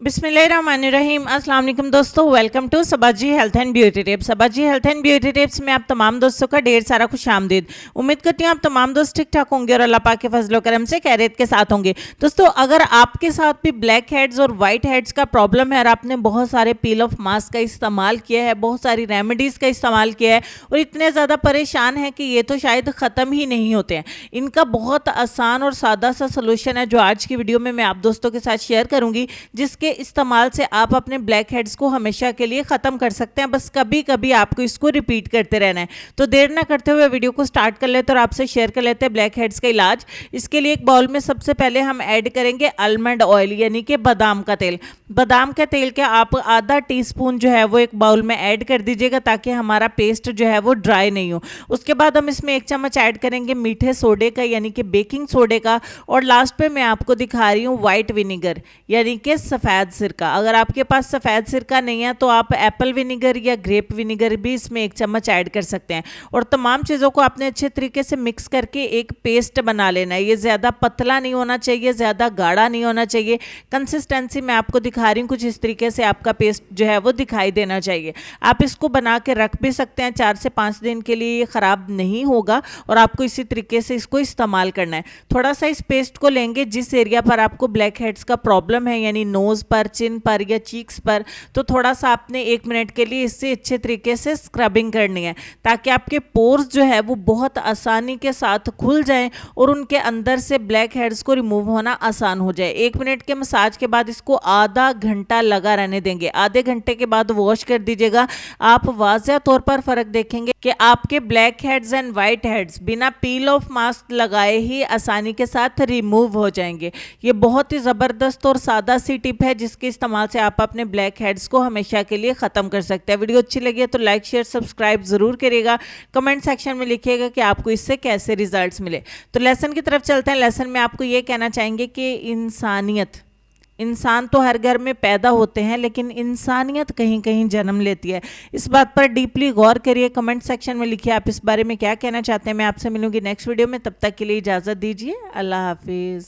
बिस्मिल्लाहिर्रहमानिर्रहीम। अस्सलाम वालेकुम दोस्तों, welcome to Sabaji health and beauty tips. Sabaji health and beauty tips में आप तमाम दोस्तों का ढेर सारा खुशामदीद। उम्मीद करती हूँ आप तमाम दोस्त ठीक ठाक होंगे और अल्लाह पाक के फजलो करम से खैरियत के साथ होंगे। दोस्तों, अगर आपके साथ भी ब्लैक हेड्स और वाइट हेड्स का प्रॉब्लम है और आपने बहुत सारे पील ऑफ मास्क का इस्तेमाल किया है, बहुत सारी रेमेडीज़ का इस्तेमाल किया है और इतने ज़्यादा परेशान हैं कि ये तो शायद ख़त्म ही नहीं होते हैं, इनका बहुत आसान और सादा सा सोल्यूशन है जो आज की वीडियो में मैं आप दोस्तों के साथ शेयर करूँगी, जिसके इस्तेमाल से आप अपने ब्लैक हेड्स को हमेशा के लिए खत्म कर सकते हैं। बस कभी कभी आपको इसको रिपीट करते रहना है। तो देर ना करते हुए वीडियो को स्टार्ट कर लेते और आपसे शेयर कर लेते हैं ब्लैक हेड्स का इलाज। इसके लिए एक बाउल में सबसे पहले हम ऐड करेंगे आलमंड ऑयल यानी कि बादाम का तेल। बादाम के तेल के आप आधा टीस्पून जो है वो एक बाउल में ऐड कर दीजिएगा ताकि हमारा पेस्ट जो है वो ड्राई नहीं हो। उसके बाद हम इसमें 1 चम्मच ऐड करेंगे मीठे सोडे का यानी कि बेकिंग सोडे का, और लास्ट पे मैं आपको दिखा रही हूँ व्हाइट विनेगर यानी कि सफ़ेद सिरका। अगर आपके पास सफ़ेद सिरका नहीं है तो आप एप्पल विनेगर या ग्रेप विनेगर भी इसमें 1 चम्मच ऐड कर सकते हैं। और तमाम चीज़ों को आपने अच्छे तरीके से मिक्स करके एक पेस्ट बना लेना है। ये ज़्यादा पतला नहीं होना चाहिए, ज़्यादा गाढ़ा नहीं होना चाहिए। कंसिस्टेंसी मैं आपको दिखा रही हूँ, कुछ इस तरीके से आपका पेस्ट जो है वो दिखाई देना चाहिए। आप इसको बना के रख भी सकते हैं, 4 से 5 दिन के लिए ये ख़राब नहीं होगा और आपको इसी तरीके से इसको इस्तेमाल करना है। थोड़ा सा इस पेस्ट को लेंगे जिस एरिया पर आपको ब्लैक हेड्स का प्रॉब्लम है, यानी नोज़ पर, चिन पर या चीक्स पर, तो थोड़ा सा आपने 1 मिनट के लिए इससे अच्छे तरीके से स्क्रबिंग करनी है ताकि आपके पोर्स जो है वो बहुत आसानी के साथ खुल जाएं और उनके अंदर से ब्लैक हेड्स को रिमूव होना आसान हो जाए। 1 मिनट के मसाज के बाद इसको आधा घंटा लगा रहने देंगे। आधे घंटे के बाद वॉश कर दीजिएगा। आप वाज़ेह तौर पर फ़र्क देखेंगे कि आपके black heads and white heads बिना पील ऑफ मास्क लगाए ही आसानी के साथ रिमूव हो जाएंगे। ये बहुत ही ज़बरदस्त और सादा सी टिप है जिसके इस्तेमाल से आप अपने ब्लैक हेड्स को हमेशा के लिए ख़त्म कर सकते हैं। वीडियो अच्छी लगी है तो लाइक शेयर सब्सक्राइब ज़रूर करिएगा। कमेंट सेक्शन में लिखिएगा कि आपको इससे कैसे रिजल्ट्स मिले। तो लेसन की तरफ चलते हैं। लेसन में आपको ये कहना चाहेंगे कि इंसान तो हर घर में पैदा होते हैं लेकिन इंसानियत कहीं कहीं जन्म लेती है। इस बात पर डीपली गौर करिए। कमेंट सेक्शन में लिखिए आप इस बारे में क्या कहना चाहते हैं। मैं आपसे मिलूंगी नेक्स्ट वीडियो में, तब तक के लिए इजाज़त दीजिए। अल्लाह हाफिज़।